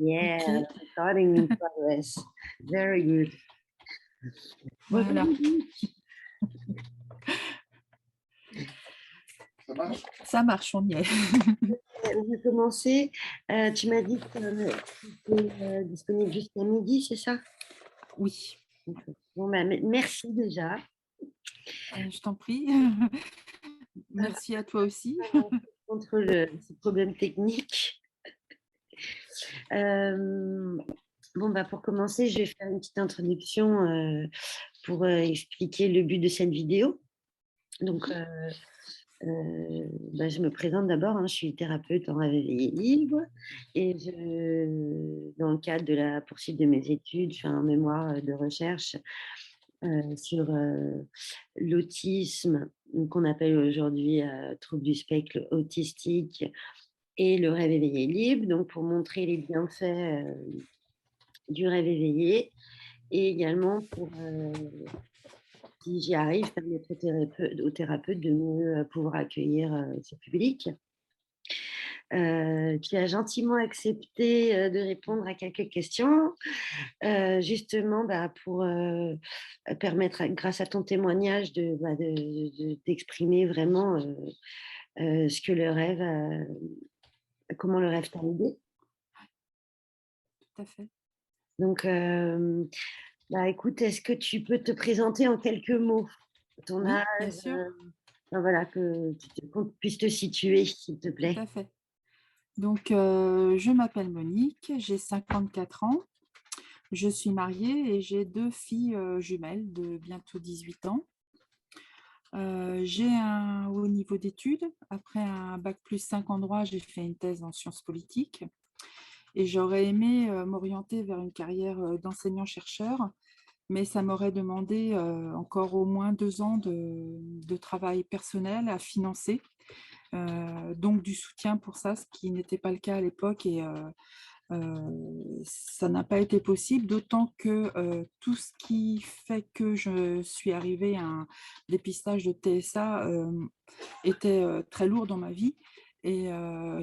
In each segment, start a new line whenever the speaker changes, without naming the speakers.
Yeah,
OK,
recording in progress. Very good. Bonjour
voilà,
Lydie.
Ça marche?
ça marche, on y est.
On va commencer. Tu m'as dit que tu étais disponible jusqu'à midi, c'est ça?
Oui,
Ok. Bon, bah, merci déjà.
je t'en prie. Merci à toi aussi.
Contre ce problème technique. Bon, bah, pour commencer, je vais faire une petite introduction pour expliquer le but de cette vidéo. Donc, bah, je me présente d'abord, hein, je suis thérapeute en rêve éveillé libre et dans le cadre de la poursuite de mes études, je fais un mémoire de recherche sur l'autisme, qu'on appelle aujourd'hui trouble du spectre autistique et le rêve éveillé libre, donc pour montrer les bienfaits du rêve éveillé et également pour si j'y arrive, permettre aux thérapeutes de mieux pouvoir accueillir ce public. Tu as gentiment accepté de répondre à quelques questions, justement pour permettre, grâce à ton témoignage, d'exprimer vraiment ce que le rêve, comment le rêve t'a aidé.
Tout à fait.
Donc, bah, écoute, est-ce que tu peux te présenter en quelques mots ton
Oui,
âge,
bien sûr,
voilà, qu'on puisse te situer, s'il te
tout
plaît.
à fait. Donc, je m'appelle Monique, j'ai 54 ans, je suis mariée et j'ai 2 filles, jumelles de bientôt 18 ans. J'ai un haut niveau d'études. Après un bac+5 en droit, j'ai fait une thèse en sciences politiques et j'aurais aimé, m'orienter vers une carrière, d'enseignant-chercheur, mais ça m'aurait demandé, encore au moins 2 ans de travail personnel à financer, donc du soutien pour ça, ce qui n'était pas le cas à l'époque et ça n'a pas été possible, d'autant que, tout ce qui fait que je suis arrivée à un dépistage de TSA, était, très lourd dans ma vie et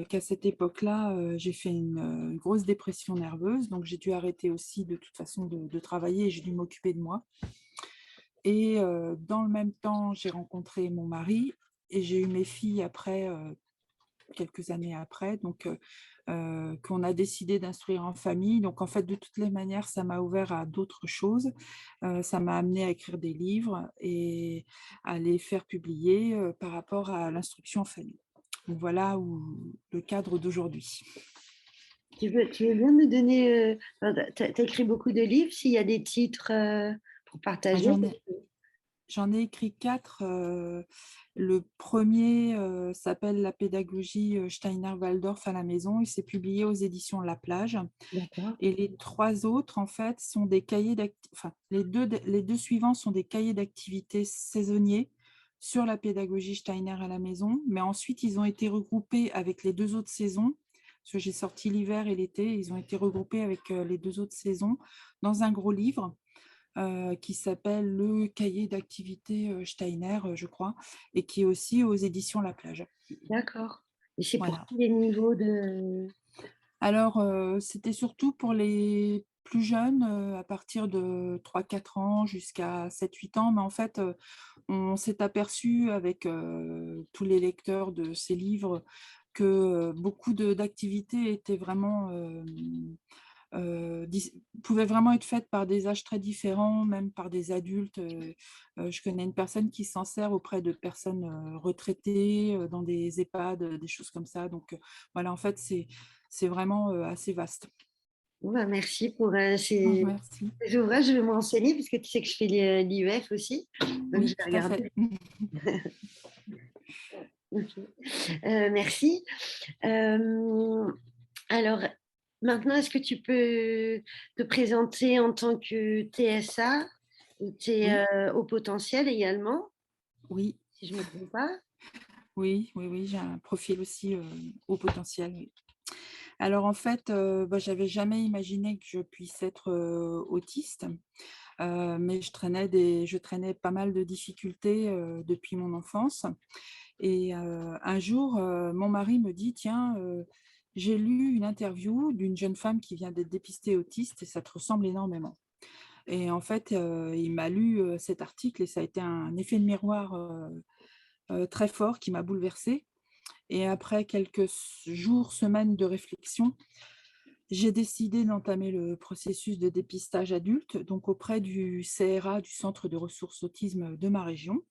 qu'à cette époque-là, j'ai fait une grosse dépression nerveuse, donc j'ai dû arrêter aussi de toute façon de travailler et j'ai dû m'occuper de moi et dans le même temps, j'ai rencontré mon mari et j'ai eu mes filles après, quelques années après, donc qu'on a décidé d'instruire en famille. Donc en fait, de toutes les manières, ça m'a ouvert à d'autres choses. Ça m'a amené à écrire des livres et à les faire publier, par rapport à l'instruction en famille. Donc voilà où le cadre d'aujourd'hui.
Tu veux bien me donner, tu as écrit beaucoup de livres, s'il y a des titres pour
Ah,
partager?
j'en ai écrit 4. Le premier s'appelle «La pédagogie Steiner-Waldorf à la maison». Il s'est publié aux éditions La Plage.
D'accord.
Et les 3 autres, en fait, sont des cahiers enfin, les 2 suivants sont des cahiers d'activités saisonniers sur la pédagogie Steiner à la maison, mais ensuite ils ont été regroupés avec les 2 autres saisons, parce que j'ai sorti l'hiver et l'été, ils ont été regroupés avec, les 2 autres saisons dans un gros livre, qui s'appelle «Le cahier d'activités, Steiner», je crois, et qui est aussi aux éditions La Plage.
D'accord. Et c'est pour
Voilà.
tous les niveaux de...
Alors, c'était surtout pour les plus jeunes, à partir de 3-4 ans jusqu'à 7-8 ans, mais en fait, on s'est aperçu avec, tous les lecteurs de ces livres que, beaucoup d'activités étaient vraiment, pouvaient vraiment être faites par des âges très différents, même par des adultes. Je connais une personne qui s'en sert auprès de personnes, retraitées, dans des EHPAD, des choses comme ça. Donc, voilà, en fait, c'est vraiment, assez vaste.
Bon, bah, merci pour
Merci.
ces ouvrages. Je vais me renseigner, parce que tu sais que je fais l'IEF aussi. Donc, je
Oui,
vais
tout à fait.
regarder. Ok. Merci. Euh, alors, maintenant, est-ce que tu peux te présenter en tant que TSA? Tu
Oui,
es au potentiel également,
oui,
si je ne me trompe pas.
oui, oui, oui, j'ai un profil aussi, haut potentiel, oui. Alors en fait, bah, j'avais jamais imaginé que je puisse être, autiste, mais je traînais pas mal de difficultés, depuis mon enfance et un jour, mon mari me dit: «Tiens, j'ai lu une interview d'une jeune femme qui vient d'être dépistée autiste et ça te ressemble énormément. Et en fait, il m'a lu, cet article et ça a été un effet de miroir, très fort qui m'a bouleversée et après quelques jours, semaines de réflexion, j'ai décidé d'entamer le processus de dépistage adulte, donc auprès du CRA, du Centre de ressources autisme de ma région.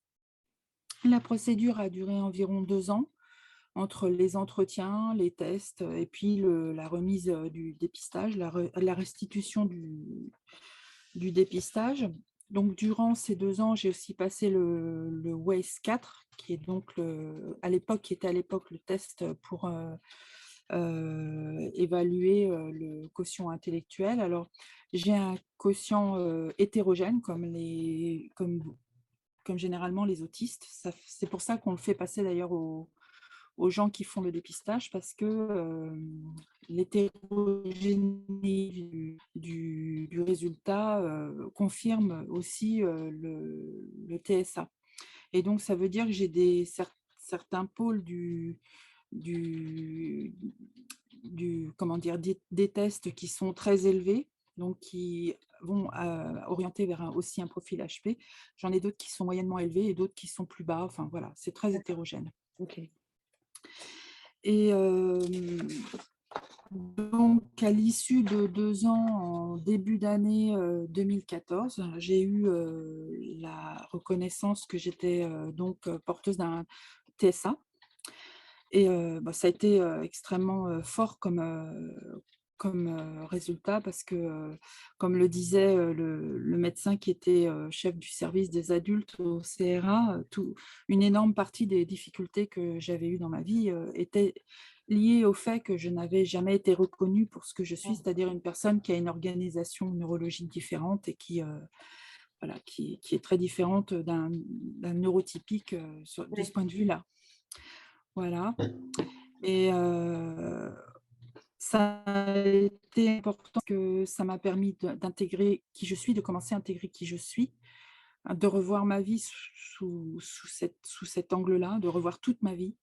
La procédure a duré environ 2 ans, entre les entretiens, les tests, et puis la remise, du dépistage, la restitution du dépistage. Donc durant ces 2 ans, j'ai aussi passé le WAIS-4 qui est donc qui était à l'époque le test pour, évaluer, le quotient intellectuel. Alors j'ai un quotient, hétérogène comme généralement les autistes. C'est pour ça qu'on le fait passer d'ailleurs aux gens qui font le dépistage parce que l'hétérogénéité du résultat confirme aussi le TSA. Et donc, ça veut dire que j'ai certains pôles du, comment dire, des tests qui sont très élevés, donc qui vont orienter vers aussi un profil HP. J'en ai d'autres qui sont moyennement élevés et d'autres qui sont plus bas. Enfin, voilà, c'est très hétérogène.
Ok.
Et donc, à l'issue de 2 ans, en début d'année 2014, j'ai eu la reconnaissance que j'étais donc porteuse d'un TSA. Et ça a été extrêmement fort comme résultat parce que, comme le disait le médecin qui était chef du service des adultes au CRA, une énorme partie des difficultés que j'avais eues dans ma vie était liée au fait que je n'avais jamais été reconnue pour ce que je suis, c'est-à-dire une personne qui a une organisation neurologique différente et voilà, qui est très différente d'un neurotypique de ce
Ouais.
point de vue-là. Voilà. Et ça a été important que ça m'a permis d'intégrer qui je suis, de commencer à intégrer qui je suis, de revoir ma vie sous cet angle-là, de revoir toute ma vie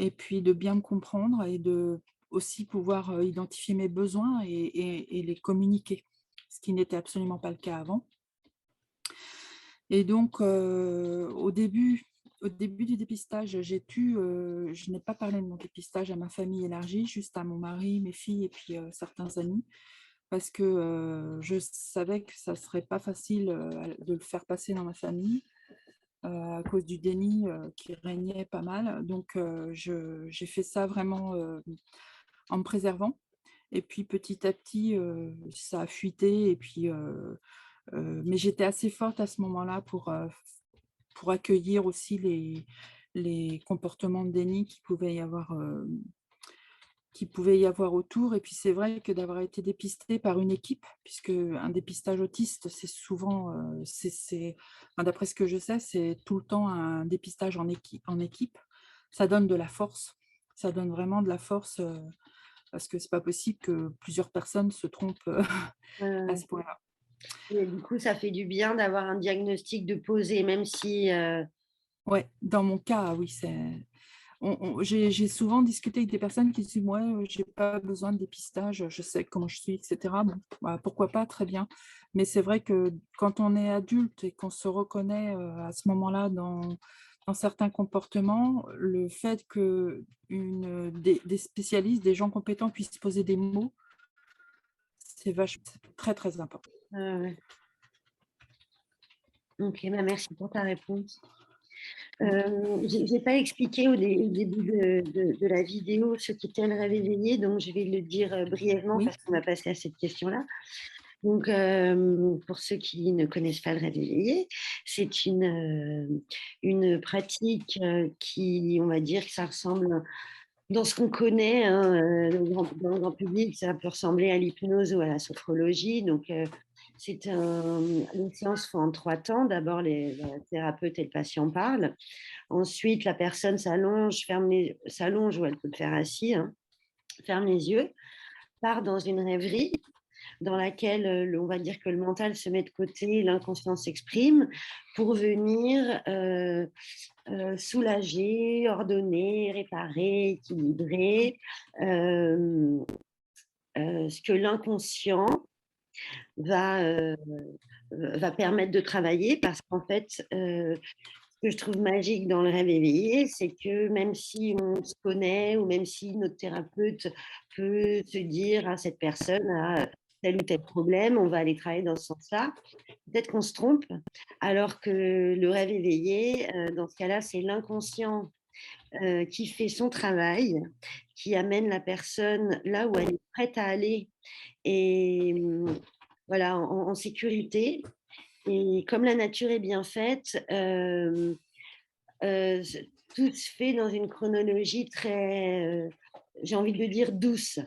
et puis de bien me comprendre et de aussi pouvoir identifier mes besoins et les communiquer, ce qui n'était absolument pas le cas avant. Et donc, au début du dépistage, je n'ai pas parlé de mon dépistage à ma famille élargie, juste à mon mari, mes filles et puis certains amis, parce que je savais que ça ne serait pas facile de le faire passer dans ma famille à cause du déni qui régnait pas mal. Donc, j'ai fait ça vraiment en me préservant. Et puis petit à petit, ça a fuité. Et puis, mais j'étais assez forte à ce moment-là pour accueillir aussi les comportements de déni qui pouvait y avoir autour. Et puis c'est vrai que d'avoir été dépistée par une équipe, puisque un dépistage autiste, c'est souvent, enfin, d'après ce que je sais, c'est tout le temps un dépistage en équipe. Ça donne de la force. Ça donne vraiment de la force parce que c'est pas possible que plusieurs personnes se trompent à
Ouais.
ce point-là.
Et du coup, ça fait du bien d'avoir un diagnostic de poser, même si
Ouais, dans mon cas, oui, j'ai souvent discuté avec des personnes qui disent: «Ouais, j'ai pas besoin de dépistage, je sais comment je suis et cetera». Bon, bah, pourquoi pas, très bien. Mais c'est vrai que quand on est adulte et qu'on se reconnaît, à ce moment-là dans certains comportements, le fait que des spécialistes, des gens compétents puissent poser des mots, c'est très, très important.
ouais. OK, bah, merci pour ta réponse. J'ai pas expliqué au début de la vidéo ce qu'était le rêve éveillé, donc je vais le dire, brièvement
Oui,
parce qu'on va passer à cette question-là. Donc, pour ceux qui ne connaissent pas le rêve éveillé, c'est une pratique, qui, on va dire que ça ressemble dans ce qu'on connaît, hein, dans le grand public, ça peut ressembler à l'hypnose ou à la sophrologie. Donc, les séances se font en 3 temps. D'abord, la thérapeute et le patient parlent. Ensuite, la personne s'allonge ou elle peut le faire assis, hein, ferme les yeux, part dans une rêverie dans laquelle on va dire que le mental se met de côté, l'inconscient s'exprime pour venir soulager, ordonner, réparer, équilibrer, ce que l'inconscient va, va permettre de travailler parce qu'en fait, ce que je trouve magique dans le rêve éveillé, c'est que même si on se connaît ou même si notre thérapeute peut se dire: «Ah, cette personne a tel ou tel problème, on va aller travailler dans ce sens-là». Peut-être qu'on se trompe, alors que le rêve éveillé, dans ce cas-là, c'est l'inconscient, qui fait son travail, qui amène la personne là où elle est prête à aller et voilà, en sécurité et comme la nature est bien faite, z tout se fait dans une chronologie très, j'ai envie de dire douce.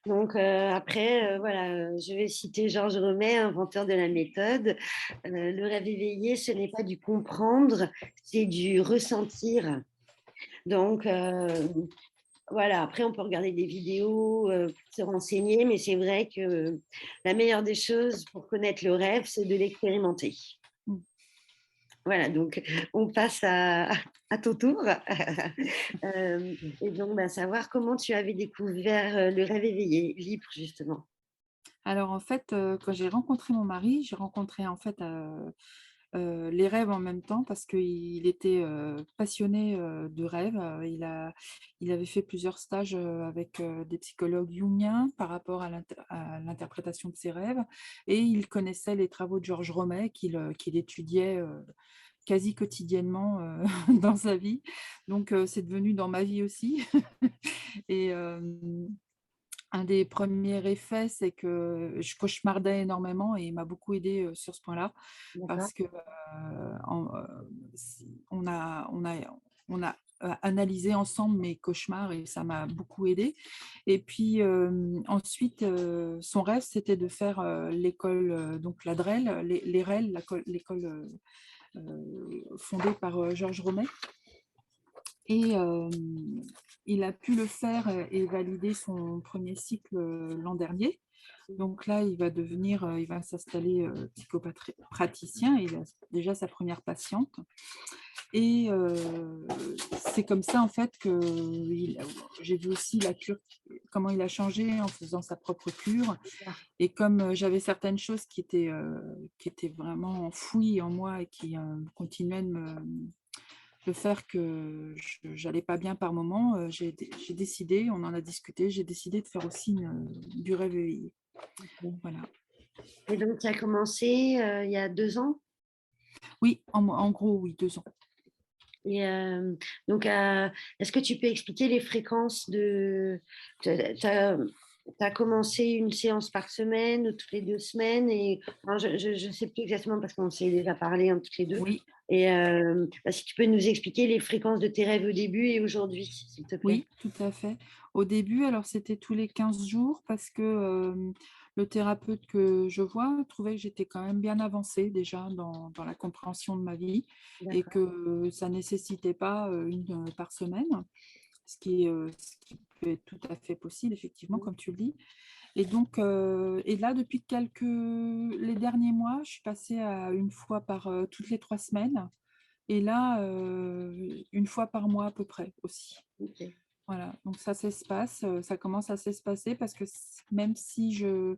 Donc après, voilà, je vais citer Georges Romet, inventeur de la méthode. Le rêve éveillé, ce n'est pas du comprendre, c'est du ressentir. Donc voilà, après on peut regarder des vidéos, pour se renseigner, mais c'est vrai que la meilleure des choses pour connaître le rêve, c'est de l'expérimenter.
Mmh.
Voilà, donc on passe à ton tour. Et donc, bah, savoir comment tu avais découvert, le rêve éveillé, libre justement?
Alors en fait, quand j'ai rencontré mon mari, j'ai rencontré en fait, les rêves en même temps parce qu'il était, passionné, de rêves. Il avait fait plusieurs stages, avec, des psychologues jungiens par rapport à l'interprétation de ses rêves et il connaissait les travaux de Georges Romet qu'il étudiait, quasi quotidiennement, dans sa vie. Donc c'est devenu dans ma vie aussi et un des premiers effets, c'est que je cauchemardais énormément et il m'a beaucoup aidée, sur ce point-là
D'accord.
parce que, si on a analysé ensemble mes cauchemars et ça m'a beaucoup aidée et puis, ensuite, son rêve, c'était de faire, l'école, donc la DREL, l'EREL, l'école, fondée par, Georges Romet et il a pu le faire, et valider son premier cycle, l'an dernier. Donc là, il va s'installer, praticien. Il a déjà sa première patiente et c'est comme ça, en fait, que j'ai vu aussi la cure, comment il a changé en faisant sa propre cure et comme, j'avais certaines choses qui étaient vraiment enfouies en moi et qui, continuaient de faire que j'allais pas bien par moment, j'ai décidé, on en a discuté, j'ai décidé de faire aussi du rêve éveillé. Voilà.
Et donc tu as commencé, il y a 2 ans?
Oui, en gros, oui, 2 ans.
Et donc est-ce que tu peux expliquer les fréquences de tu as commencé une séance par semaine ou toutes les 2 semaines et enfin je sais plus exactement parce qu'on s'est déjà parlé, hein, toutes les 2
Oui,
et bah, si tu peux nous expliquer les fréquences de tes rêves au début et aujourd'hui, s'il te plaît?
oui, tout à fait. Au début, alors c'était tous les 15 jours parce que, le thérapeute que je vois trouvait que j'étais quand même bien avancée déjà dans la compréhension de ma vie et
D'accord.
que ça nécessitait pas, une, par semaine, ce qui peut être tout à fait possible effectivement
Mmh.
comme tu le dis. Et donc, et là depuis les derniers mois, je suis passée à une fois toutes les 3 semaines et là, 1 fois par mois à peu près aussi.
OK.
Voilà, donc ça s'espace, ça commence à s'espacer parce que même si je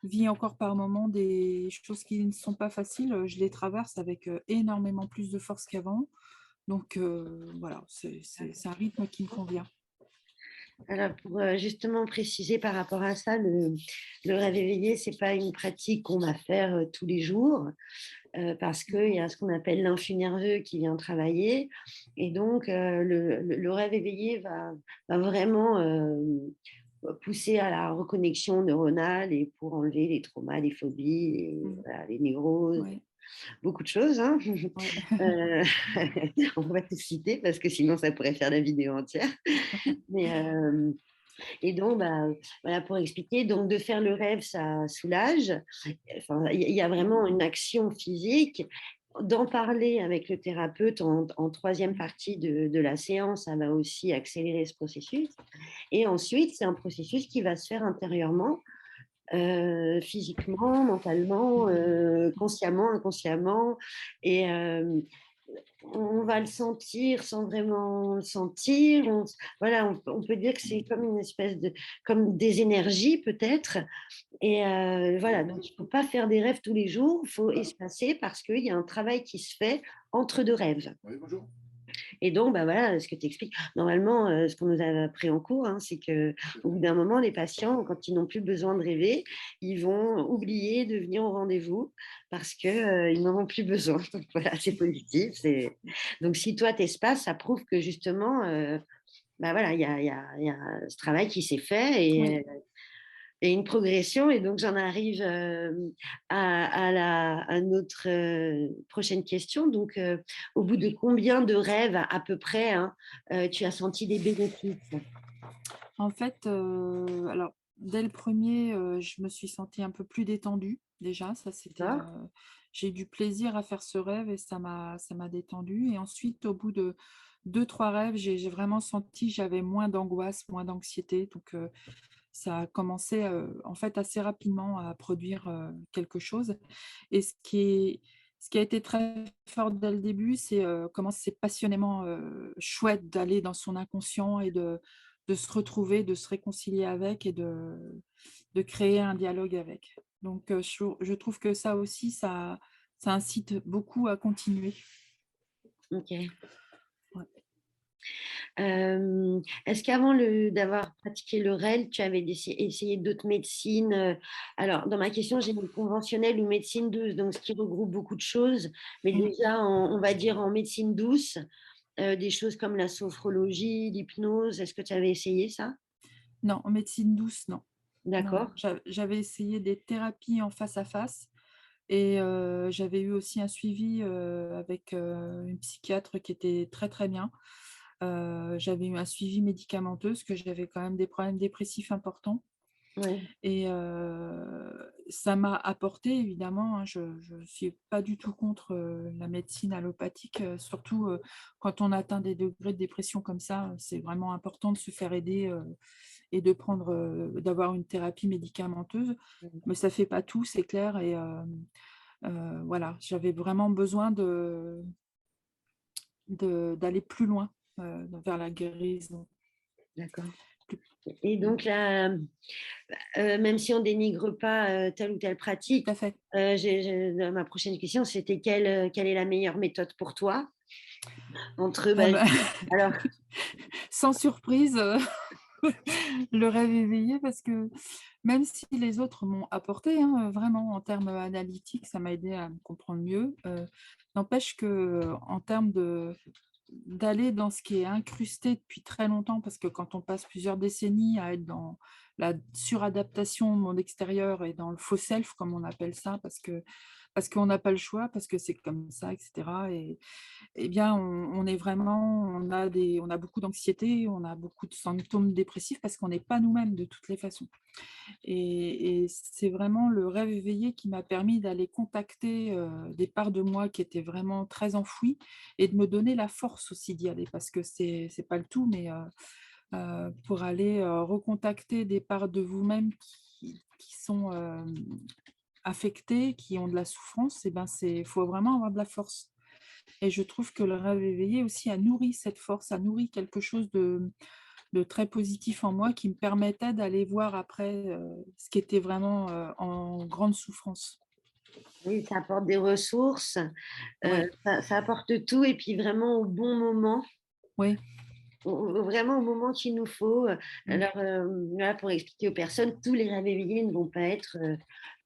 vis encore par moments des choses qui ne sont pas faciles, je les traverse avec, énormément plus de force qu'avant. Donc, voilà, c'est un rythme qui me convient.
Alors pour, justement préciser par rapport à ça, le rêve éveillé, c'est pas une pratique qu'on va faire, tous les jours, parce qu'il y a ce qu'on appelle l'influx nerveux qui vient travailler et donc le rêve éveillé va vraiment, pousser à la reconnexion neuronale et pour enlever les traumas, les phobies,
Mmh.
voilà, les névroses,
Ouais,
beaucoup de choses, hein.
ouais.
Heu, on va pas tout citer parce que sinon ça pourrait faire la vidéo entière. Mais, et donc, bah, voilà pour expliquer, donc de faire le rêve, ça soulage. Enfin, il y a vraiment une action physique. D'en parler avec le thérapeute en 3e partie de la séance, ça va aussi accélérer ce processus et ensuite, c'est un processus qui va se faire intérieurement, physiquement, mentalement, consciemment, inconsciemment et on va le sentir sans vraiment le sentir. Voilà, on peut dire que c'est comme une espèce de, comme des énergies peut-être. Et voilà, donc il ne faut pas faire des rêves tous les jours, il faut espacer parce qu'il y a un travail qui se fait entre deux rêves.
Oui, bonjour.
Et donc, bah voilà, ce que tu expliques. Normalement, ce qu'on nous a appris en cours, hein, c'est qu'au bout d'un moment, les patients, quand ils n'ont plus besoin de rêver, ils vont oublier de venir au rendez-vous parce qu'ils n'en ont plus besoin. Donc voilà, c'est positif. Donc si toi, tu espaces, ça prouve que justement, bah voilà, il y a ce travail qui s'est fait
Oui.
et une progression. Et donc, j'en arrive à notre prochaine question. Donc, au bout de combien de rêves à peu près hein, tu as senti des bénéfices?
En fait, alors dès le premier, je me suis sentie un peu plus détendue déjà, ça c'était,
D'accord.
j'ai eu du plaisir à faire ce rêve et ça m'a détendue et ensuite au bout de 2-3 rêves, j'ai vraiment senti que j'avais moins d'angoisse, moins d'anxiété donc ça a commencé, en fait assez rapidement à produire, quelque chose et ce qui a été très fort dès le début, c'est, comment c'est passionnément, chouette d'aller dans son inconscient et de se retrouver, de se réconcilier avec et de créer un dialogue avec. Donc, je trouve que ça aussi, ça incite beaucoup à continuer.
Ok.
Ouais.
Est-ce qu'avant d'avoir pratiqué le REL, tu avais essayé d'autres médecines alors, dans ma question, j'ai mis conventionnelle ou médecine douce, donc ce qui regroupe beaucoup de choses. Mais
Mmh.
déjà, on va dire en médecine douce, des choses comme la sophrologie, l'hypnose. Est-ce que tu avais essayé ça?
Non, en médecine douce, non. Non, non.
D'accord.
J'avais essayé des thérapies en face à face et j'avais eu aussi un suivi, avec, une psychiatre qui était très, très bien. J'avais eu un suivi médicamenteux parce que j'avais quand même des problèmes dépressifs importants
Ouais.
et ça m'a apporté évidemment, hein, je suis pas du tout contre, la médecine allopathique, surtout, quand on atteint des degrés de dépression comme ça, c'est vraiment important de se faire aider, et de prendre, d'avoir une thérapie médicamenteuse. Mais ça fait pas tout, c'est clair et voilà, j'avais vraiment besoin d'aller plus loin, vers la guérison.
D'accord.
Plus
Et donc là, même si on dénigre pas telle ou telle
tout
pratique,
à fait.
ma prochaine question, c'était quelle est la meilleure méthode pour toi entre,
Ah
bah,
bah,
alors,
sans surprise, le rêve éveillé parce que même si les autres m'ont apporté, hein, vraiment en termes analytiques, ça m'a aidé à me comprendre mieux, n'empêche que en termes d'aller dans ce qui est incrusté depuis très longtemps, parce que quand on passe plusieurs décennies à être dans la suradaptation au monde extérieur et dans le faux self, comme on appelle ça, parce qu'on n'a pas le choix, parce que c'est comme ça, et cetera et bien, on est vraiment on a beaucoup d'anxiété, on a beaucoup de symptômes dépressifs parce qu'on n'est pas nous-mêmes de toutes les façons et c'est vraiment le rêve éveillé qui m'a permis d'aller contacter, des parts de moi qui étaient vraiment très enfouies et de me donner la force aussi d'y aller parce que c'est pas le tout, mais pour aller, recontacter des parts de vous-même qui sont, affectées, qui ont de la souffrance et ben, c'est faut vraiment avoir de la force. Et je trouve que le rêve éveillé aussi a nourri cette force, a nourri quelque chose de très positif en moi qui me permettait d'aller voir après, ce qui était vraiment, en grande souffrance.
oui, ça apporte des ressources,
Ouais,
ça apporte tout et puis vraiment au bon moment,
oui,
vraiment au moment qu'il nous faut.
mmh,
Alors, voilà, pour expliquer aux personnes, tous les rêves éveillés ne vont pas être,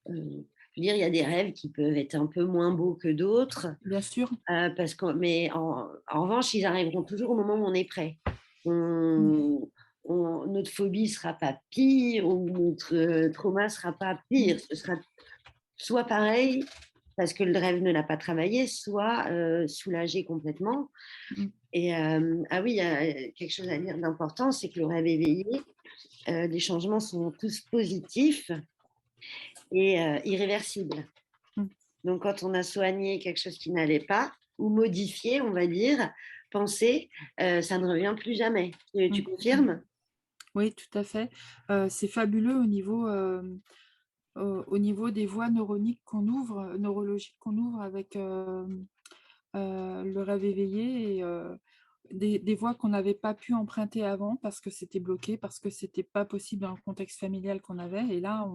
je veux dire, il y a des rêves qui peuvent être un peu moins beaux que d'autres,
bien sûr.
parce que mais en revanche, ils arriveront toujours au moment où on est prêt.
Mmh,
Notre phobie sera pas pire ou notre, trauma sera pas pire.
mmh,
Ce sera soit pareil, parce que le rêve ne l'a pas travaillé, soit, soulagé complètement.
mmh,
Et ah oui, il y a quelque chose à dire d'important, c'est que le rêve éveillé, les changements sont tous positifs et irréversibles.
mmh,
Donc quand on a soigné quelque chose qui n'allait pas ou modifié, on va dire, pensé, ça ne revient plus jamais. Tu
mmh, mmh.
confirmes?
Oui, tout à fait. C'est fabuleux au niveau des voies neuroniques qu'on ouvre neurologiques qu'on ouvre avec, le rêve éveillé et des voies qu'on n'avait pas pu emprunter avant parce que c'était bloqué, parce que c'était pas possible dans le contexte familial qu'on avait. Et là,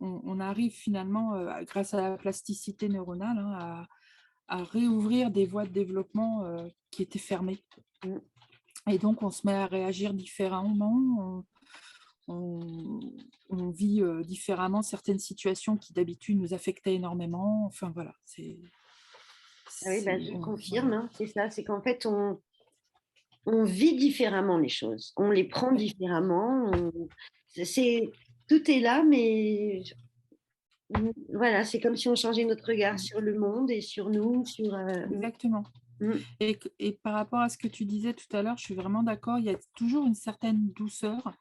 on arrive finalement, grâce à la plasticité neuronale, hein, à réouvrir des voies de développement qui étaient fermées.
Mmh.
Et donc, on se met à réagir différemment. On vit différemment certaines situations qui d'habitude nous affectaient énormément. Enfin voilà,
Ah oui, je
voilà.
confirme, hein, c'est ça, c'est qu'en fait, on vit différemment les choses, on les prend
Ouais,
différemment, tout est là, mais voilà, c'est comme si on changeait notre regard
ouais,
sur le monde et sur nous,
exactement.
mmh,
Et par rapport à ce que tu disais tout à l'heure, je suis vraiment d'accord, il y a toujours une certaine douceur,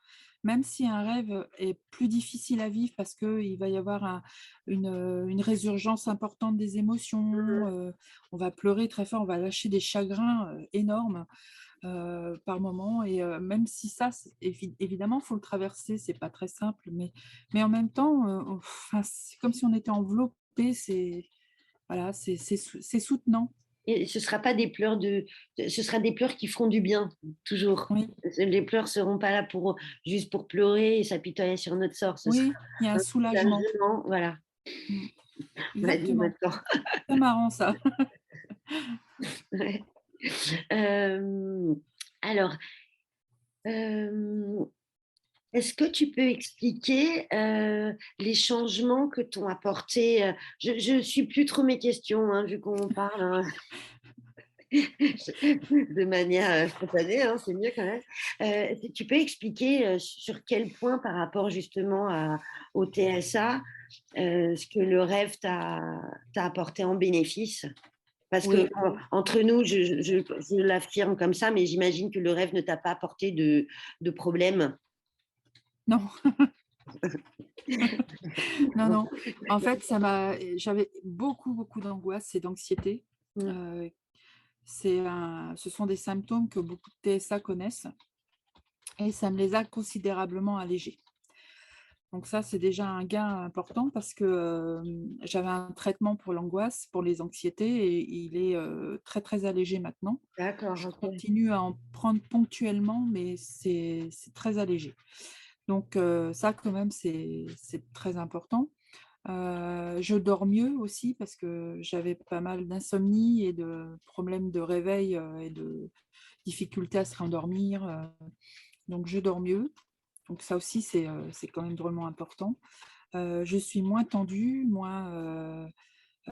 même si un rêve est plus difficile à vivre parce qu'il va y avoir une résurgence importante des émotions, on va pleurer très fort, on va lâcher des chagrins énormes par moment. Et même si ça, évidemment, il faut le traverser, c'est pas très simple, mais en même temps, enfin, c'est comme si on était enveloppé, voilà, c'est soutenant.
et ce sera des pleurs qui feront du bien, toujours.
Oui,
Les pleurs seront pas là juste pour pleurer et s'apitoyer sur notre sort, ce sera
oui, il y a un
un
soulagement.
soulagement, voilà,
Mmh.
on l'a dit
Exactement.
maintenant.
C'est marrant ça.
Ouais. Hem, alors, hem Est-ce que tu peux expliquer, les changements que t'ont apporté, je suis plus trop mes questions, hein, vu qu'on parle, hein, de manière, spontanée, hein, c'est mieux quand même. Tu peux expliquer, sur quel point par rapport justement au TSA, ce que le rêve t'a apporté en bénéfice? Parce que
Oui,
entre nous, je l'affirme comme ça, mais j'imagine que le rêve ne t'a pas apporté de problèmes?
non, non, non. En fait, j'avais beaucoup, beaucoup d'angoisse et d'anxiété.
Mmh.
Heu, ce sont des symptômes que beaucoup de TSA connaissent et ça me les a considérablement allégés. Donc ça, c'est déjà un gain important parce que, j'avais un traitement pour l'angoisse, pour les anxiétés et il est, très, très allégé maintenant.
D'accord,
Je
OK.
continue à en prendre ponctuellement, mais c'est très allégé. Donc ça quand même, c'est très important. Je dors mieux aussi parce que j'avais pas mal d'insomnie et de problèmes de réveil, et de difficultés à se rendormir, donc je dors mieux. Donc ça aussi, c'est quand même drôlement important. Je suis moins tendue,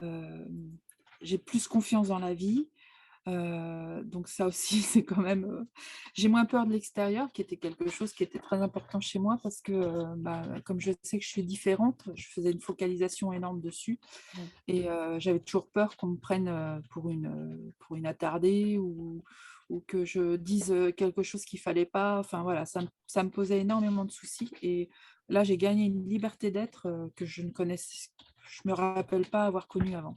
hem, j'ai plus confiance dans la vie. Donc ça aussi, c'est quand même, j'ai moins peur de l'extérieur, qui était quelque chose qui était très important chez moi parce que, comme je sais que je suis différente, je faisais une focalisation énorme dessus
Mmh.
et j'avais toujours peur qu'on me prenne, pour une attardée ou que je dise, quelque chose qu'il fallait pas. Enfin voilà, ça me posait énormément de soucis et là, j'ai gagné une liberté d'être, que je me rappelle pas avoir connue avant.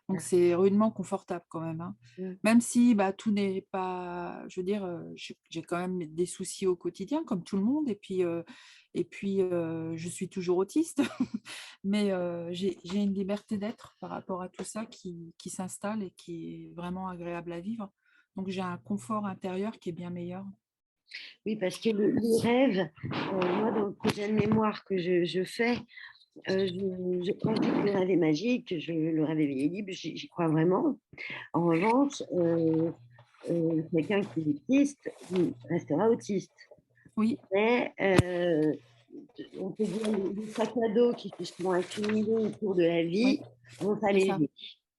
Donc
D'accord.
c'est rudement confortable quand même, hein.
Mmh.
Même si, tout n'est pas, je veux dire, j'ai quand même des soucis au quotidien comme tout le monde et puis, je suis toujours autiste. Mais j'ai une liberté d'être par rapport à tout ça qui s'installe et qui est vraiment agréable à vivre. Donc j'ai un confort intérieur qui est bien meilleur.
Oui, parce que le rêve, moi, dans le projet de mémoire que je fais, quand je dis que le rêve est magique, le rêve éveillé libre, j'y crois vraiment. En revanche, quelqu'un qui est autiste, restera autiste.
Oui,
Mais, on peut dire les sacs à dos qui se sont accumulés au cours de la vie
oui,
vont
c'est ça.
s'alléger.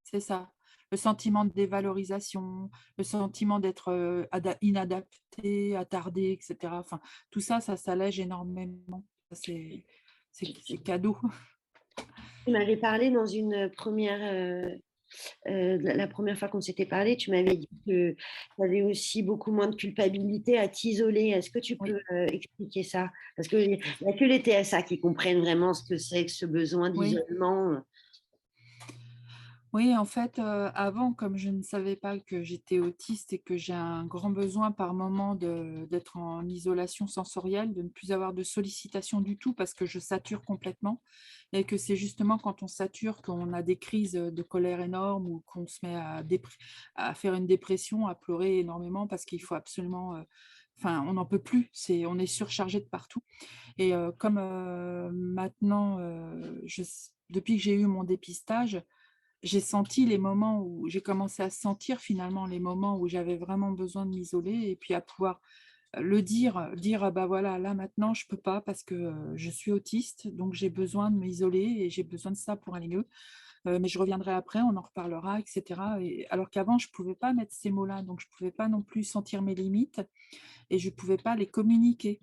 C'est ça. Le sentiment de dévalorisation, le sentiment d'être, inadapté, attardé et cetera. Enfin, tout ça, ça s'allège énormément. Ça, c'est cadeau.
Tu m'avais parlé dans une première, la première fois qu'on s'était parlé, tu m'avais dit que tu avais aussi beaucoup moins de culpabilité à t'isoler. Est-ce que tu
Oui.
peux, expliquer ça? Parce qu'il y a que les TSA qui comprennent vraiment ce que c'est que ce besoin
Oui.
d'isolement.
Oui, en fait, avant, comme je ne savais pas que j'étais autiste et que j'ai un grand besoin par moment d'être en isolation sensorielle, de ne plus avoir de sollicitation du tout parce que je sature complètement et que c'est justement quand on sature qu'on a des crises, de colère énormes ou qu'on se met à faire une dépression, à pleurer énormément parce qu'il faut absolument, enfin, on n'en peut plus, on est surchargé de partout et comme, maintenant, depuis que j'ai eu mon dépistage, j'ai senti les moments où j'ai commencé à sentir finalement les moments où j'avais vraiment besoin de m'isoler et puis à pouvoir, le dire: «Ah bah, voilà, là maintenant je peux pas parce que, je suis autiste, donc j'ai besoin de m'isoler et j'ai besoin de ça pour aller mieux, mais je reviendrai après, on en reparlera» et cetera et alors qu'avant je pouvais pas mettre ces mots-là, donc je pouvais pas non plus sentir mes limites et je pouvais pas les communiquer.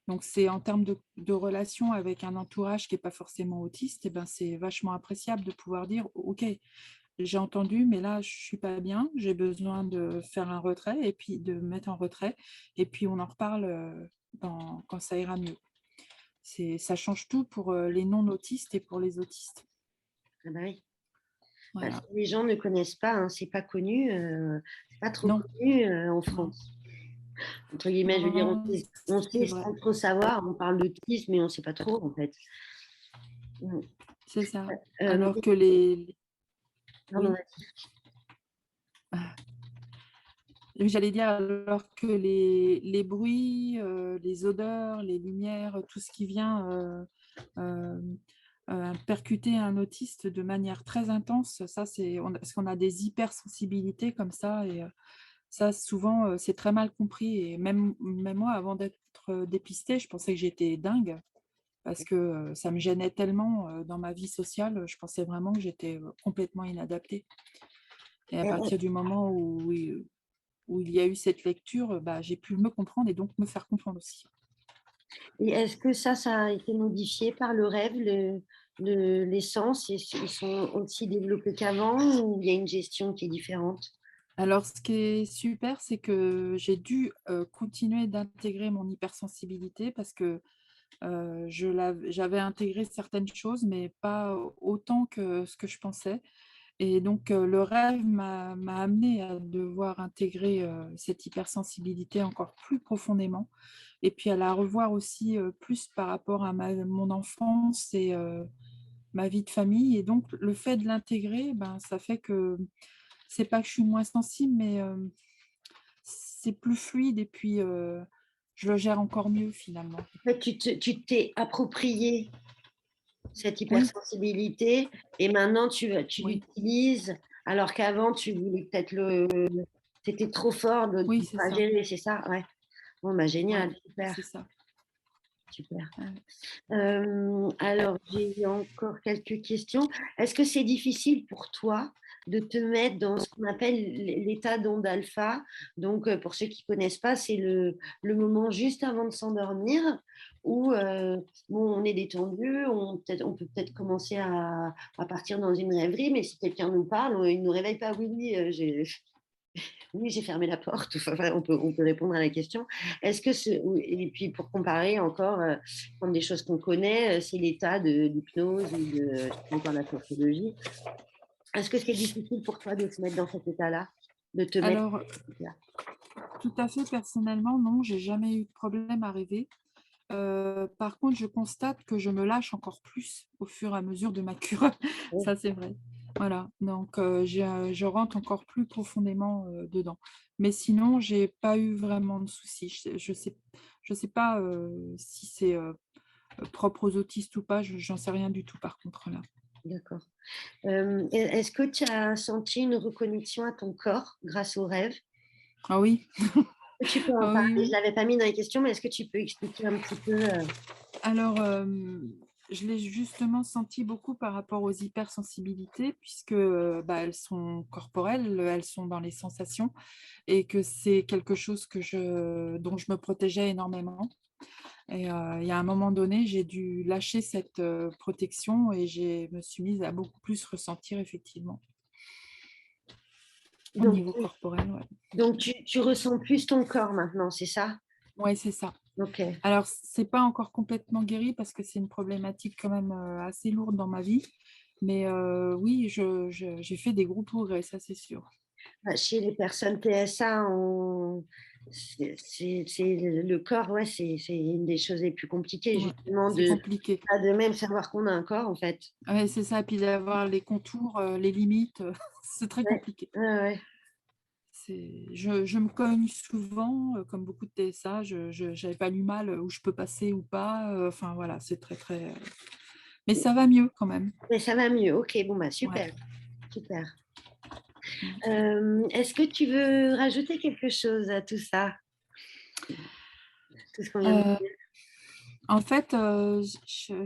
Donc c'est en termes de relation avec un entourage qui est pas forcément autiste et ben, c'est vachement appréciable de pouvoir dire: «OK, j'ai entendu, mais là, je suis pas bien, j'ai besoin de faire un retrait et puis de me mettre en retrait et puis on en reparle, quand ça ira mieux». Ça change tout pour, les non autistes et pour les autistes.
Ah bah oui. Bah,
Voilà.
les gens ne connaissent pas, hein, c'est pas trop
Non,
connu, en
non,
France. Entre guillemets, je veux dire,
non,
on
c'est
sait
vrai,
sans trop savoir, on parle d'autisme, mais on sait pas trop, en fait. Mmh.
c'est ça.
Hem,
Alors que les
Pardon,
oui? J'allais dire alors que les bruits, les odeurs, les lumières, tout ce qui vient, hem, percuter un autiste de manière très intense, ça c'est parce qu'on a des hypersensibilités comme ça et ça souvent, c'est très mal compris et même moi avant d'être, dépistée, je pensais que j'étais dingue parce que, ça me gênait tellement, dans ma vie sociale, je pensais vraiment que j'étais, complètement inadaptée et à
ouais.
partir du moment où il y a eu cette lecture, bah, j'ai pu me comprendre et donc me faire comprendre aussi.
Et est-ce que ça a été modifié par le rêve, les sens, ils sont aussi développés qu'avant ou il y a une gestion qui est différente?
Alors ce qui est super, c'est que j'ai dû, continuer d'intégrer mon hypersensibilité parce que, j'avais intégré certaines choses, mais pas autant que ce que je pensais et donc le rêve m'a amenée à devoir intégrer, cette hypersensibilité encore plus profondément et puis à la revoir aussi, plus par rapport à mon enfance et ma vie de famille et donc le fait de l'intégrer, ben, ça fait que c'est pas que je suis moins sensible, mais c'est plus fluide et puis, je le gère encore mieux finalement.
En fait, tu t'es approprié cette
Oui,
hypersensibilité et maintenant tu
oui,
l'utilises alors qu'avant tu voulais peut-être c'était trop fort de
oui,
ne
c'est
pas
ça.
gérer, c'est ça? Ouais. Bon, bah,
Ouais,
génial, super,
c'est ça.
super.
Ouais.
Alors j'ai encore quelques questions. Est-ce que c'est difficile pour toi de te mettre dans ce qu'on appelle l'état d'onde alpha? Donc, pour ceux qui connaissent pas, c'est le moment juste avant de s'endormir où, bon, on est détendu, on peut peut-être commencer à partir dans une rêverie, mais si quelqu'un nous parle, il nous réveille pas: «Oui, oui, oui, j'ai fermé la porte». Enfin, voilà, on peut répondre à la question. Est-ce que et puis pour comparer encore, prendre des choses qu'on connaît, c'est l'état d'hypnose ou de je sais pas encore la sociologie. Est-ce que c'est difficile pour toi de te mettre dans cet état-là? De te mettre
Alors,
dans cet état-là?
tout à fait personnellement, non, j'ai jamais eu de problème à rêver. Par contre, je constate que je me lâche encore plus au fur et à mesure de ma cure.
Oui,
Ça, c'est vrai. Voilà, donc je rentre encore plus profondément, dedans. Mais sinon, j'ai pas eu vraiment de soucis. Je sais pas, si c'est, propre aux autistes ou pas, j'en sais rien du tout par contre là.
d'accord. Est-ce que tu as senti une reconnexion à ton corps grâce au rêve?
Ah oui,
Tu peux en
ah oui,
parler? Je
oui.
l'avais pas mis dans les questions, mais est-ce que tu peux expliquer un petit peu,
Alors, je l'ai justement senti beaucoup par rapport aux hypersensibilités puisque, bah, elles sont corporelles, elles sont dans les sensations et que c'est quelque chose dont je me protégeais énormément et il y a un moment donné, j'ai dû lâcher cette, protection et me suis mise à beaucoup plus ressentir effectivement au
donc
niveau corporel, ouais.
tu ressens plus ton corps maintenant, c'est ça?
Ouais, c'est ça.
OK.
Alors c'est pas encore complètement guéri parce que c'est une problématique quand même, assez lourde dans ma vie. Mais oui, j'ai fait des gros progrès, ça c'est sûr.
Bah, chez les personnes TSA, c'est le corps, ouais, c'est une des choses les plus compliquées,
Ouais,
justement,
c'est
de
compliqué.
pas de même savoir qu'on a un corps, en fait.
Ouais, c'est ça, puis d'avoir les contours, les limites, c'est très
Ouais,
compliqué.
ouais, ouais.
Je me cogne souvent, comme beaucoup de TSA, je j'avais pas lu mal, où je peux passer ou pas, enfin voilà, c'est très, très, mais ça va mieux quand même.
Mais ça va mieux. OK, bon, bah,
Ouais.
super, super.
Mmh.
Est-ce que tu veux rajouter quelque chose à tout ça? Tout ce qu'on vient de
Heu, En fait,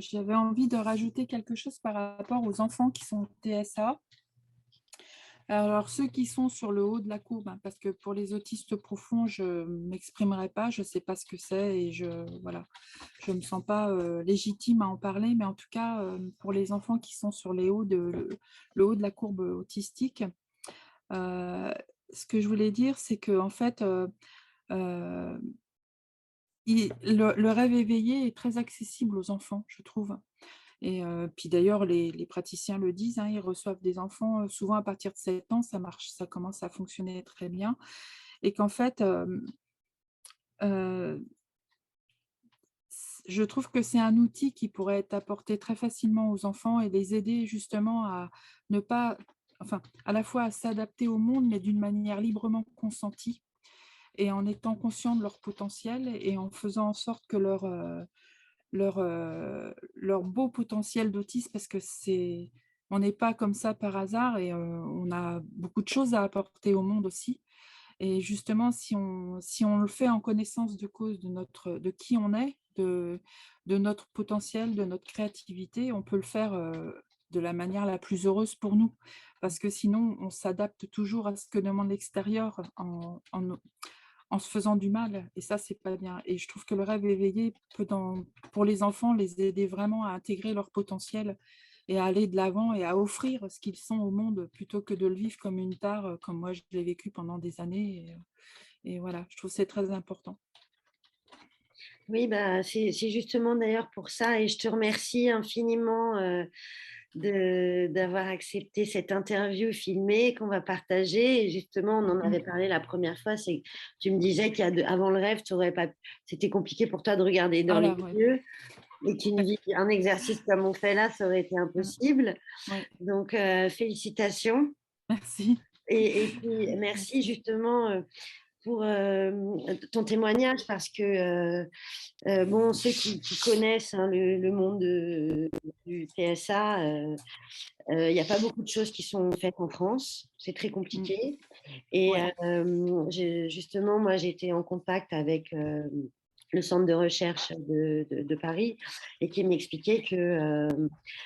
j'avais envie de rajouter quelque chose par rapport aux enfants qui sont TSA. Alors ceux qui sont sur le haut de la courbe, hein, parce que pour les autistes profonds, je m'exprimerai pas, je sais pas ce que c'est et voilà, je me sens pas, légitime à en parler, mais en tout cas, pour les enfants qui sont sur le haut de la courbe autistique, heu, ce que je voulais dire, c'est qu'en fait, heu, le rêve éveillé est très accessible aux enfants, je trouve. Et puis d'ailleurs les praticiens le disent, hein, ils reçoivent des enfants, souvent à partir de 7 ans, ça commence à fonctionner très bien et qu'en fait, heu, je trouve que c'est un outil qui pourrait être apporté très facilement aux enfants et les aider justement à ne pas enfin, à la fois à s'adapter au monde, mais d'une manière librement consentie et en étant conscients de leur potentiel et en faisant en sorte que leur beau potentiel d'autisme parce que on n'est pas comme ça par hasard et on a beaucoup de choses à apporter au monde aussi et justement si on le fait en connaissance de cause de qui on est, de notre potentiel, de notre créativité, on peut le faire, de la manière la plus heureuse pour nous. Parce que sinon on s'adapte toujours à ce que demande l'extérieur en se faisant du mal et ça, c'est pas bien et je trouve que le rêve éveillé peut pour les enfants, les aider vraiment à intégrer leur potentiel et à aller de l'avant et à offrir ce qu'ils sont au monde plutôt que de le vivre comme une tare, comme moi je l'ai vécu pendant des années et voilà, je trouve que c'est très important.
Oui, bah, c'est justement d'ailleurs pour ça et je te remercie infiniment, de d'avoir accepté cette interview filmée qu'on va partager et justement, on en
Mmh.
avait parlé la première fois, c'est que tu me disais qu'il y a de avant le rêve, tu aurais pas c'était compliqué pour toi de regarder dans les
Voilà, ouais.
yeux et qu'une
Ouais.
vie un exercice comme on fait là, ça aurait été
Mmh.
impossible.
Ouais.
Donc félicitations
Merci.
et puis merci
Merci.
justement, pour, ton témoignage parce que, bon, ceux qui connaissent, hein, le monde du TSA, il y a pas beaucoup de choses qui sont faites en France. C'est très
Mmh.
compliqué et
Ouais.
j'ai justement, moi, j'ai été en contact avec, le centre de recherche de Paris et qui m'expliquait que,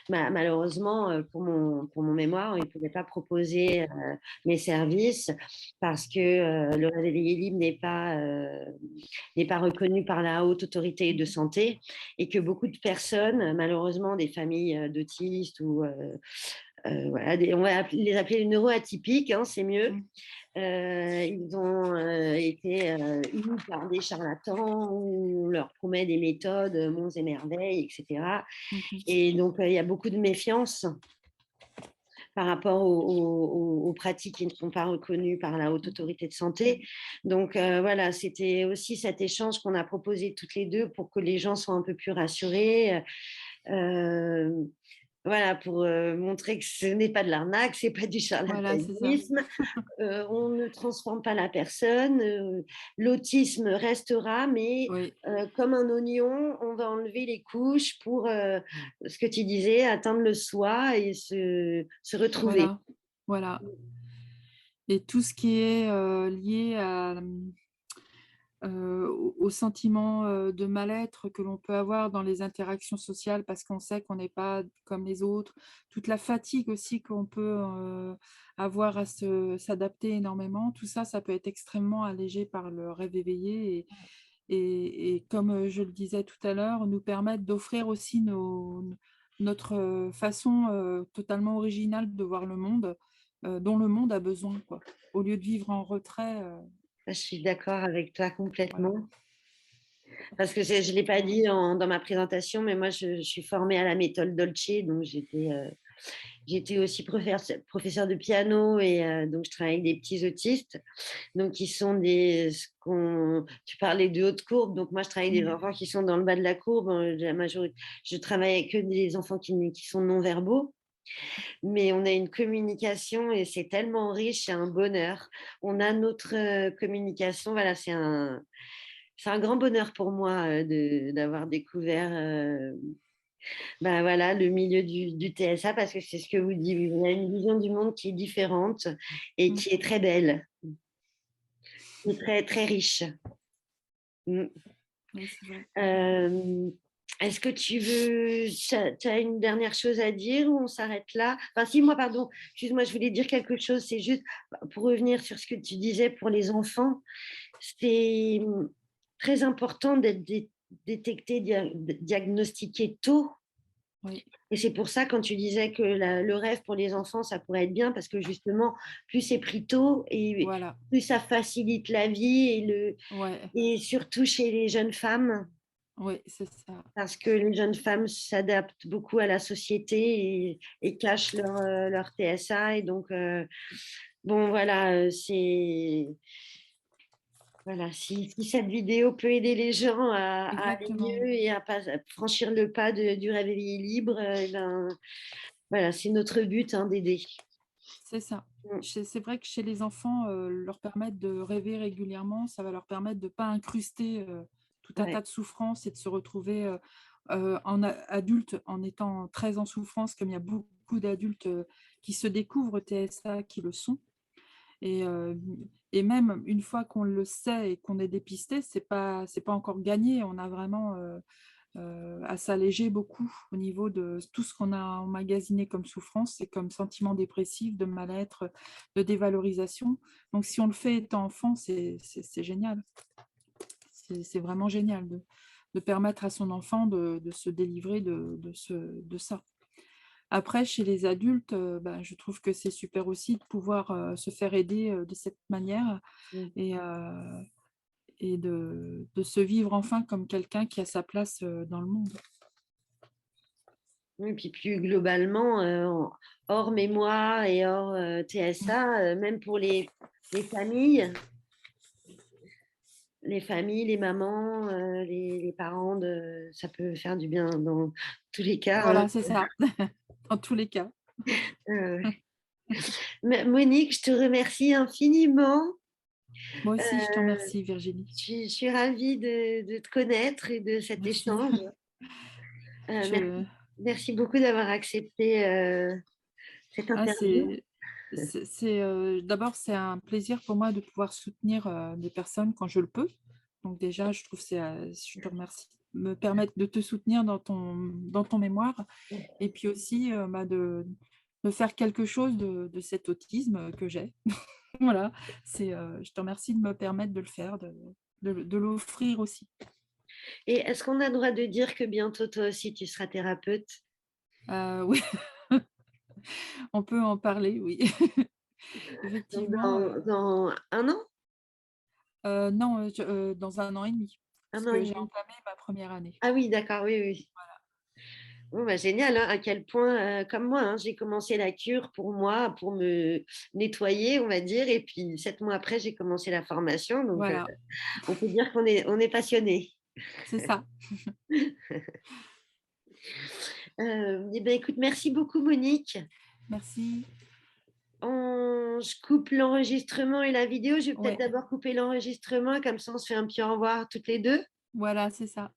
malheureusement, pour mon mémoire, ils ne pouvaient pas proposer, mes services parce que, le Rêve éveillé libre n'est pas reconnu par la Haute Autorité de
Mmh.
Santé et que beaucoup de personnes, malheureusement des familles, d'autistes ou, voilà, on va les appeler neuroatypiques, hein, c'est mieux.
Mmh.
Ils ont été eus par des charlatans où on leur promet des méthodes, monts et merveilles, etc.
Mmh mh.
Et donc, il y a beaucoup de méfiance par rapport aux pratiques qui ne sont pas reconnues par la Haute
Mmh.
Autorité de Santé. Donc, voilà, c'était aussi cet échange qu'on a proposé toutes les deux pour que les gens soient un peu plus rassurés. Euh, voilà, pour montrer que ce n'est pas de l'arnaque, c'est pas du
Voilà, c'est ça.
charlatanisme, on ne transforme pas la personne, l'autisme restera, mais
Oui,
comme un oignon, on va enlever les couches pour, ce que tu disais, atteindre le soi et se retrouver.
voilà, voilà et tout ce qui est, lié à, au sentiment, de mal-être que l'on peut avoir dans les interactions sociales parce qu'on sait qu'on n'est pas comme les autres. Toute la fatigue aussi qu'on peut, avoir à s'adapter énormément. Tout ça, ça peut être extrêmement allégé par le rêve éveillé et comme, je le disais tout à l'heure, nous permettre d'offrir aussi notre, façon, totalement originale de voir le monde, dont le monde a besoin, quoi. Au lieu de vivre en retrait,
Je suis d'accord avec toi
voilà.
complètement. Parce que je ne l'ai pas dit dans ma présentation, mais moi, je suis formée à la méthode Dolce, donc j'étais j'étais aussi professeur de piano et donc je travaille avec des petits autistes. Donc, ils sont tu parlais de haute courbe, donc moi je travaille avec des
Mmh.
enfants qui sont dans le bas de la courbe. La majorité, je travaille avec que des enfants qui sont non-verbaux, mais on a une communication et c'est tellement riche, c'est un bonheur. On a notre communication, voilà, c'est un grand bonheur pour moi d'avoir découvert bah, voilà, le milieu du TSA parce que c'est ce que vous dites, vous avez une vision du monde qui est différente et
Mmh.
qui est très belle, et très, très riche. Mm.
Oui, c'est vrai.
Est-ce que tu as une dernière chose à dire ou on s'arrête là? Enfin, si, moi, pardon, excuse-moi, je voulais dire quelque chose, c'est juste pour revenir sur ce que tu disais pour les enfants, c'est très important d'être détecté, diagnostiqué tôt.
Oui,
Et c'est pour ça, quand tu disais que le rêve pour les enfants, ça pourrait être bien, parce que justement, plus c'est pris tôt et
voilà.
plus ça facilite la vie
Ouais,
et surtout chez les jeunes femmes,
ouais, c'est ça.
parce que les jeunes femmes s'adaptent beaucoup à la société et cachent leur TSA. Et donc, bon, voilà, voilà, si cette vidéo peut aider les gens à aller
Exactement,
mieux et à franchir le pas du rêve éveillé libre, eh ben, voilà, c'est notre but, hein, d'aider.
c'est ça.
Mm.
C'est vrai que chez les enfants, leur permettre de rêver régulièrement, ça va leur permettre de ne pas incruster, tout un
Ouais.
tas de souffrances et de se retrouver, en adulte en étant très en souffrance, comme il y a beaucoup d'adultes, qui se découvrent TSA, qui le sont. Et et même une fois qu'on le sait et qu'on est dépisté, c'est pas encore gagné. On a vraiment, à s'alléger beaucoup au niveau de tout ce qu'on a emmagasiné comme souffrance et comme sentiment dépressif, de mal-être, de dévalorisation. Donc si on le fait étant enfant, c'est génial. C'est vraiment génial de permettre à son enfant de se délivrer de ça. Après, chez les adultes, bah, je trouve que c'est super aussi de pouvoir, se faire aider, de cette manière
Mm.
et de se vivre enfin comme quelqu'un qui a sa place, dans le monde.
Oui, puis plus globalement, hors mémoire et hors TSA, même pour les familles, les mamans, les parents, ça peut faire du bien dans tous les cas, hein.
Voilà, c'est ça, dans tous les cas.
Euh, Monique, je te remercie infiniment.
Moi aussi, je t'en
Euh,
remercie Virginie.
je suis ravie de te connaître et de cet
Merci.
échange.
Je
Merci beaucoup d'avoir accepté cette
ah
interview.
d'abord, c'est un plaisir pour moi de pouvoir soutenir, des personnes quand je le peux. Donc déjà, je trouve c'est, je te remercie de me permettre de te soutenir dans ton mémoire et puis aussi, bah, de faire quelque chose de cet autisme, que j'ai. Voilà, je te remercie de me permettre de le faire, de l'offrir aussi.
Et est-ce qu'on a le droit de dire que bientôt toi aussi tu seras thérapeute?
Oui, on peut en parler, oui.
Donc
Effectivement,
dans 1 an?
non, dans 1 an et demi,
1
parce
an et
que j'ai
demi.
entamé ma première année.
Ah oui, d'accord, oui, oui. Bon, bah, génial, hein, à quel point, comme moi, hein, j'ai commencé la cure pour moi, pour me nettoyer, on va dire, et puis 7 mois après, j'ai commencé la formation, donc
Voilà,
on peut dire on est passionnés.
c'est ça.
Eh ben, écoute, merci beaucoup Monique.
Merci.
Je coupe l'enregistrement et la vidéo. Je vais peut-être
Ouais,
d'abord couper l'enregistrement, comme ça on se fait un petit au revoir toutes les deux.
voilà, c'est ça.